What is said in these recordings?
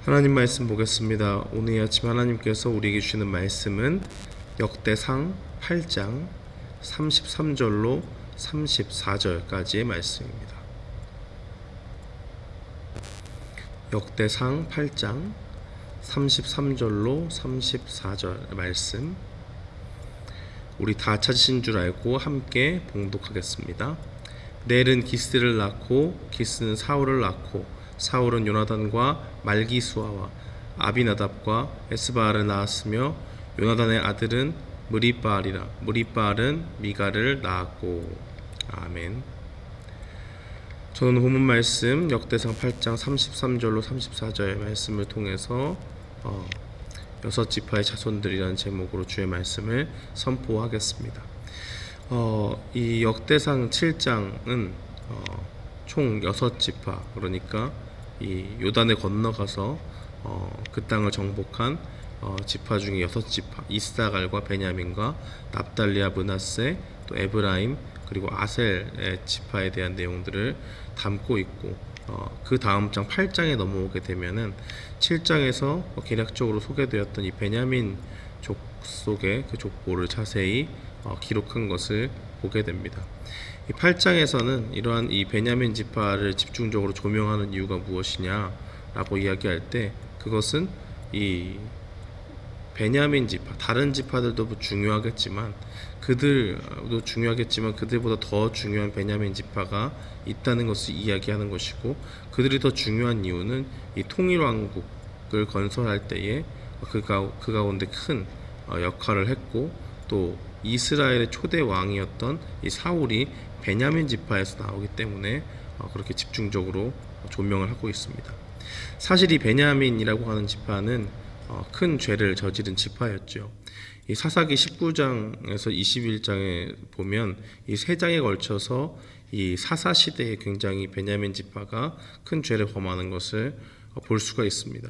하나님 말씀 보겠습니다. 오늘 아침 하나님께서 우리에게 주시는 말씀은 역대상 8장 33절로 34절까지의 말씀입니다. 역대상 8장 33절로 34절 말씀, 우리 다 찾으신 줄 알고 함께 봉독하겠습니다. 넬은 기스를 낳고 기스는 사울을 낳고 사울은 요나단과 말기수아와 아비나답과 에스바알을 낳았으며 요나단의 아들은 무리바알이라 무리바알은 미가를 낳았고. 아멘. 저는 본문 말씀 역대상 8장 33절로 34절 말씀을 통해서 여섯 지파의 자손들이라는 제목으로 주의 말씀을 선포하겠습니다. 이 역대상 7장은 총 6지파, 그러니까 이 요단을 건너가서 그 땅을 정복한 지파 중에 6지파, 이스사갈과 베냐민과 납달리와 므낫세, 또 에브라임, 그리고 아셀의 지파에 대한 내용들을 담고 있고, 그 다음 장 8장에 넘어오게 되면은 7장에서 개략적으로 소개되었던 이 베냐민 족속의 그 족보를 자세히 기록한 것을 보게 됩니다. 이 8장에서는 이러한 이 베냐민 지파를 집중적으로 조명하는 이유가 무엇이냐라고 이야기할 때, 그것은 이 베냐민 지파, 다른 지파들도 중요하겠지만 그들도 중요하겠지만 그들보다 더 중요한 베냐민 지파가 있다는 것을 이야기하는 것이고, 그들이 더 중요한 이유는 이 통일왕국을 건설할 때에 그 가운데 큰 역할을 했고, 또 이스라엘의 초대 왕이었던 이 사울이 베냐민 지파에서 나오기 때문에 그렇게 집중적으로 조명을 하고 있습니다. 사실 이 베냐민이라고 하는 지파는 큰 죄를 저지른 지파였죠. 이 사사기 19장에서 21장에 보면 이 세 장에 걸쳐서 이 사사 시대에 굉장히 베냐민 지파가 큰 죄를 범하는 것을 볼 수가 있습니다.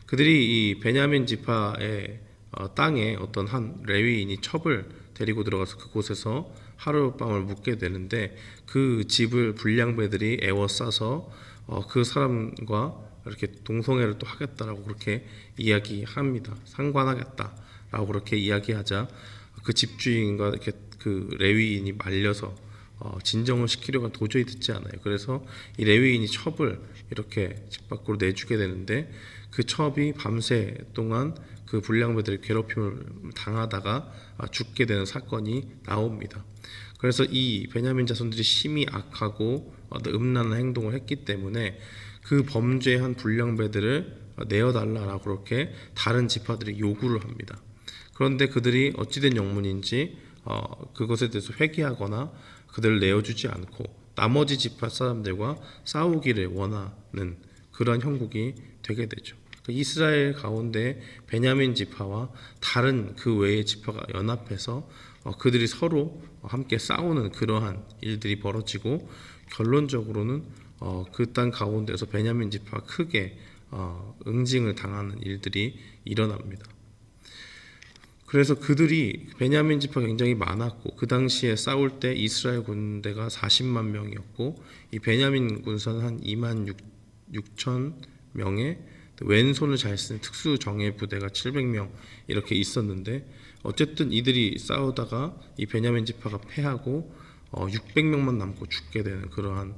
그들이 이 베냐민 지파의 땅에 어떤 한 레위인이 첩을 데리고 들어가서 그곳에서 하룻밤을 묵게 되는데, 그 집을 불량배들이 에워싸서 그 사람과 이렇게 동성애를 또 하겠다라고 그렇게 이야기합니다. 상관하겠다라고 그렇게 이야기하자 그 집주인과 이렇게 그 레위인이 말려서 진정을 시키려고 도저히 듣지 않아요. 그래서 이 레위인이 첩을 이렇게 집 밖으로 내주게 되는데, 그 첩이 밤새 동안 그 불량배들의 괴롭힘을 당하다가 죽게 되는 사건이 나옵니다. 그래서 이 베냐민 자손들이 심히 악하고 음란한 행동을 했기 때문에 그 범죄한 불량배들을 내어달라라고 그렇게 다른 지파들이 요구를 합니다. 그런데 그들이 어찌된 영문인지 그것에 대해서 회개하거나 그들을 내어주지 않고 나머지 지파 사람들과 싸우기를 원하는 그런 형국이 되게 되죠. 이스라엘 가운데 베냐민 지파와 다른 그 외의 지파가 연합해서 그들이 서로 함께 싸우는 그러한 일들이 벌어지고, 결론적으로는 그 땅 가운데서 베냐민 지파가 크게 응징을 당하는 일들이 일어납니다. 그래서 그들이 베냐민 지파가 굉장히 많았고, 그 당시에 싸울 때 이스라엘 군대가 40만 명이었고 이 베냐민 군사는 한 2만 6천 명의 왼손을 잘 쓰는 특수 정예 부대가 700명 이렇게 있었는데, 어쨌든 이들이 싸우다가 이 베냐민 지파가 패하고 600명만 남고 죽게 되는 그러한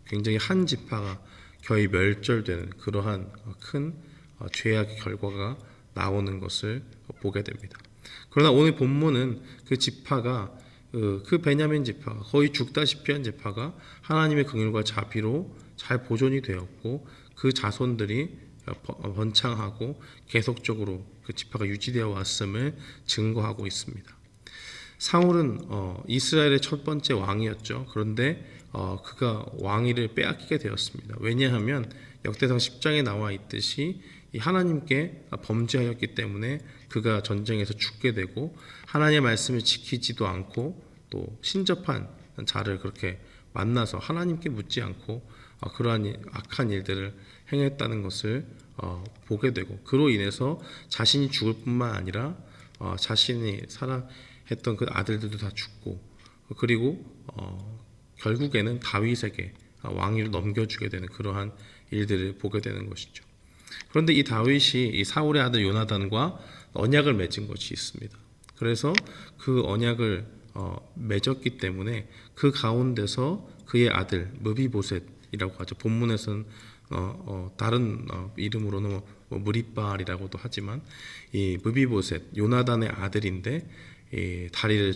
굉장히 한 지파가 거의 멸절되는 그러한 큰 죄악의 결과가 나오는 것을 보게 됩니다. 그러나 오늘 본문은 그 지파가 그 베냐민 지파가 거의 죽다시피 한 지파가 하나님의 긍휼과 자비로 잘 보존이 되었고, 그 자손들이 번창하고 계속적으로 그 지파가 유지되어 왔음을 증거하고 있습니다. 사울은 이스라엘의 첫 번째 왕이었죠. 그런데 그가 왕위를 빼앗기게 되었습니다. 왜냐하면 역대상 10장에 나와 있듯이 이 하나님께 범죄하였기 때문에 그가 전쟁에서 죽게 되고, 하나님의 말씀을 지키지도 않고 또 신접한 자를 그렇게 만나서 하나님께 묻지 않고 그러한 악한 일들을 행했다는 것을 보게 되고, 그로 인해서 자신이 죽을 뿐만 아니라 자신이 사랑했던 그 아들들도 다 죽고, 그리고 결국에는 다윗에게 왕위를 넘겨주게 되는 그러한 일들을 보게 되는 것이죠. 그런데 이 다윗이 이 사울의 아들 요나단과 언약을 맺은 것이 있습니다. 그래서 그 언약을 맺었기 때문에 그 가운데서 그의 아들 무비보셋이라고 하죠. 본문에서는 다른 이름으로는 무리발이라고도 하지만 이 무비보셋 요나단의 아들인데 이 다리를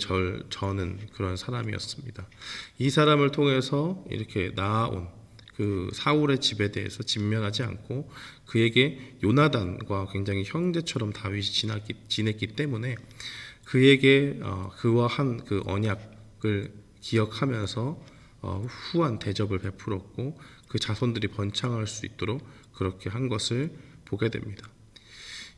저는 그런 사람이었습니다. 이 사람을 통해서 이렇게 나아온 그 사울의 집에 대해서 진멸하지 않고 그에게 요나단과 굉장히 형제처럼 다윗이 지냈기 때문에 그에게 그와 한 그 언약을 기억하면서 후한 대접을 베풀었고 그 자손들이 번창할 수 있도록 그렇게 한 것을 보게 됩니다.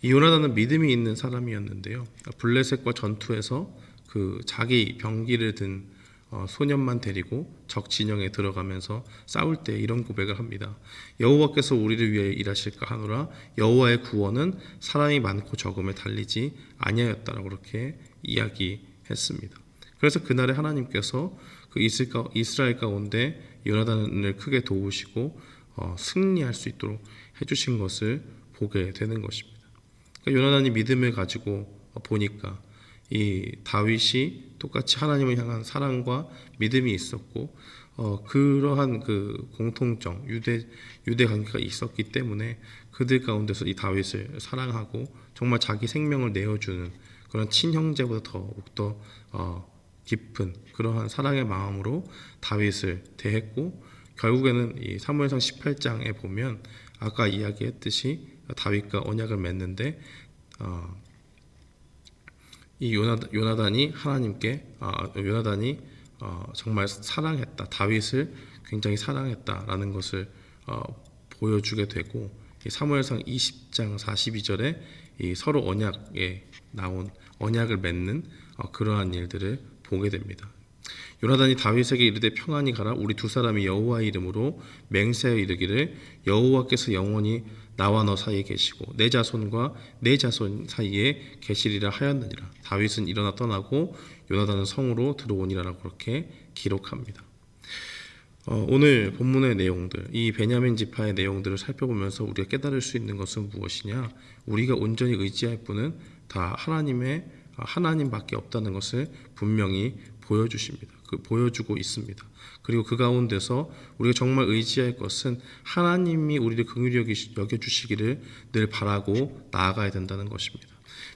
이 요나단은 믿음이 있는 사람이었는데요. 블레셋과 전투에서 그 자기 병기를 든 소년만 데리고 적 진영에 들어가면서 싸울 때 이런 고백을 합니다. 여호와께서 우리를 위해 일하실까 하노라. 여호와의 구원은 사람이 많고 적음에 달리지 아니하였다라고 그렇게 이야기했습니다. 그래서 그날에 하나님께서 그 이스라엘 가운데 요나단을 크게 도우시고 승리할 수 있도록 해주신 것을 보게 되는 것입니다. 그러니까 요나단이 믿음을 가지고 보니까 이 다윗이 똑같이 하나님을 향한 사랑과 믿음이 있었고 그러한 그 공통점 유대 관계가 있었기 때문에 그들 가운데서 이 다윗을 사랑하고 정말 자기 생명을 내어주는 그런 친형제보다 더욱더 깊은 그러한 사랑의 마음으로 다윗을 대했고 결국에는 이 사무엘상 18장에 보면 아까 이야기했듯이 다윗과 언약을 맺는데 이 요나단이 요나단이 정말 사랑했다. 다윗을 굉장히 사랑했다라는 것을 보여주게 되고 이 사무엘상 20장 42절에 이 서로 언약에 나온 언약을 맺는 그러한 일들을 보게 됩니다. 요나단이 다윗에게 이르되 평안히 가라. 우리 두 사람이 여호와의 이름으로 맹세하여 이르기를 여호와께서 영원히 나와 너 사이에 계시고 내 자손과 내 자손 사이에 계시리라 하였느니라. 다윗은 일어나 떠나고 요나단은 성으로 들어오니라라고 그렇게 기록합니다. 오늘 본문의 내용들, 이 베냐민 지파의 내용들을 살펴보면서 우리가 깨달을 수 있는 것은 무엇이냐? 우리가 온전히 의지할 분은 다 하나님밖에 없다는 것을 분명히 보여주고 있습니다. 그리고 그 가운데서 우리가 정말 의지할 것은 하나님이 우리를 긍휼히 여겨주시기를 늘 바라고 나아가야 된다는 것입니다.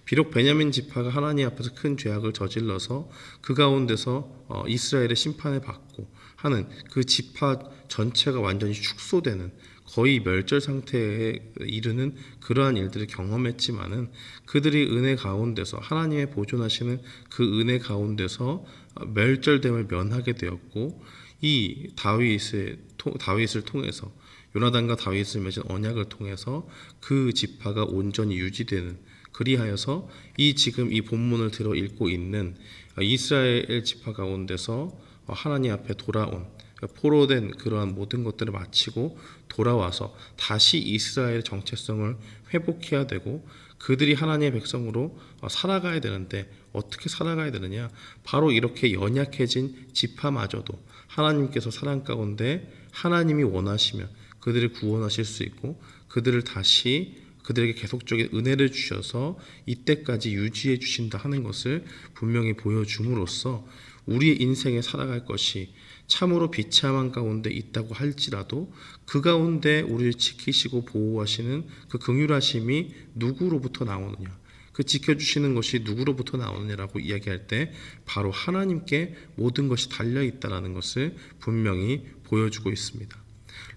비록 베냐민 지파가 하나님 앞에서 큰 죄악을 저질러서 그 가운데서 이스라엘의 심판을 받고 하는 그 지파 전체가 완전히 축소되는 거의 멸절 상태에 이르는 그러한 일들을 경험했지만은 그들이 은혜 가운데서 하나님의 보존하시는 그 은혜 가운데서 멸절됨을 면하게 되었고 이 다윗을 통해서 요나단과 다윗을 맺은 언약을 통해서 그 지파가 온전히 유지되는 그리하여서 지금 이 본문을 들어 읽고 있는 이스라엘 지파 가운데서 하나님 앞에 돌아온 포로된 그러한 모든 것들을 마치고 돌아와서 다시 이스라엘의 정체성을 회복해야 되고 그들이 하나님의 백성으로 살아가야 되는데 어떻게 살아가야 되느냐? 바로 이렇게 연약해진 지파마저도 하나님께서 사랑 가운데 하나님이 원하시면 그들을 구원하실 수 있고 그들에게 계속적인 은혜를 주셔서 이때까지 유지해 주신다 하는 것을 분명히 보여줌으로써 우리의 인생에 살아갈 것이 참으로 비참한 가운데 있다고 할지라도 그 가운데 우리를 지키시고 보호하시는 그 긍휼하심이 누구로부터 나오느냐, 그 지켜주시는 것이 누구로부터 나오느냐라고 이야기할 때 바로 하나님께 모든 것이 달려있다라는 것을 분명히 보여주고 있습니다.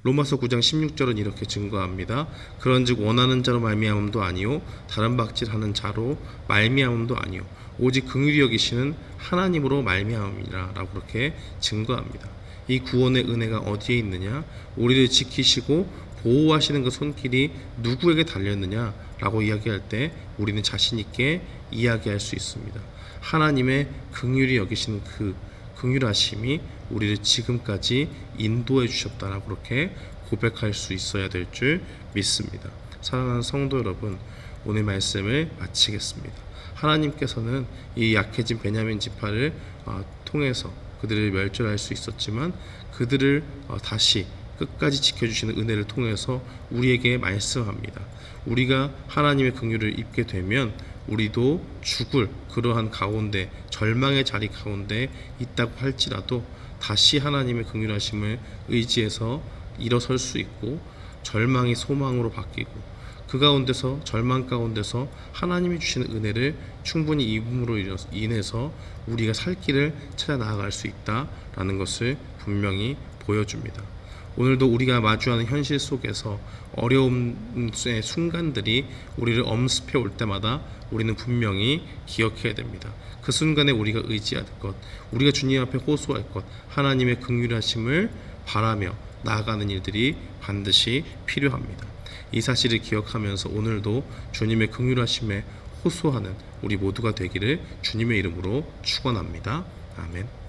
로마서 9장 16절은 이렇게 증거합니다. 그런즉 원하는 자로 말미암음도 아니요 다른 박질하는 자로 말미암음도 아니요 오직 긍휼히 여기시는 하나님으로 말미암음이라라고 그렇게 증거합니다. 이 구원의 은혜가 어디에 있느냐? 우리를 지키시고 보호하시는 그 손길이 누구에게 달렸느냐라고 이야기할 때 우리는 자신 있게 이야기할 수 있습니다. 하나님의 긍휼히 여기시는 그 긍휼하심이 우리를 지금까지 인도해 주셨다라고 그렇게 고백할 수 있어야 될 줄 믿습니다. 사랑하는 성도 여러분, 오늘 말씀을 마치겠습니다. 하나님께서는 이 약해진 베냐민 지파를 통해서 그들을 멸절할 수 있었지만 그들을 다시 끝까지 지켜주시는 은혜를 통해서 우리에게 말씀합니다. 우리가 하나님의 긍휼을 입게 되면 우리도 죽을 그러한 가운데, 절망의 자리 가운데 있다고 할지라도 다시 하나님의 긍휼하심을 의지해서 일어설 수 있고, 절망이 소망으로 바뀌고, 그 가운데서, 절망 가운데서 하나님이 주시는 은혜를 충분히 입음으로 인해서 우리가 살 길을 찾아 나아갈 수 있다라는 것을 분명히 보여줍니다. 오늘도 우리가 마주하는 현실 속에서 어려움의 순간들이 우리를 엄습해 올 때마다 우리는 분명히 기억해야 됩니다. 그 순간에 우리가 의지할 것, 우리가 주님 앞에 호소할 것, 하나님의 긍휼하심을 바라며 나아가는 일들이 반드시 필요합니다. 이 사실을 기억하면서 오늘도 주님의 긍휼하심에 호소하는 우리 모두가 되기를 주님의 이름으로 축원합니다. 아멘.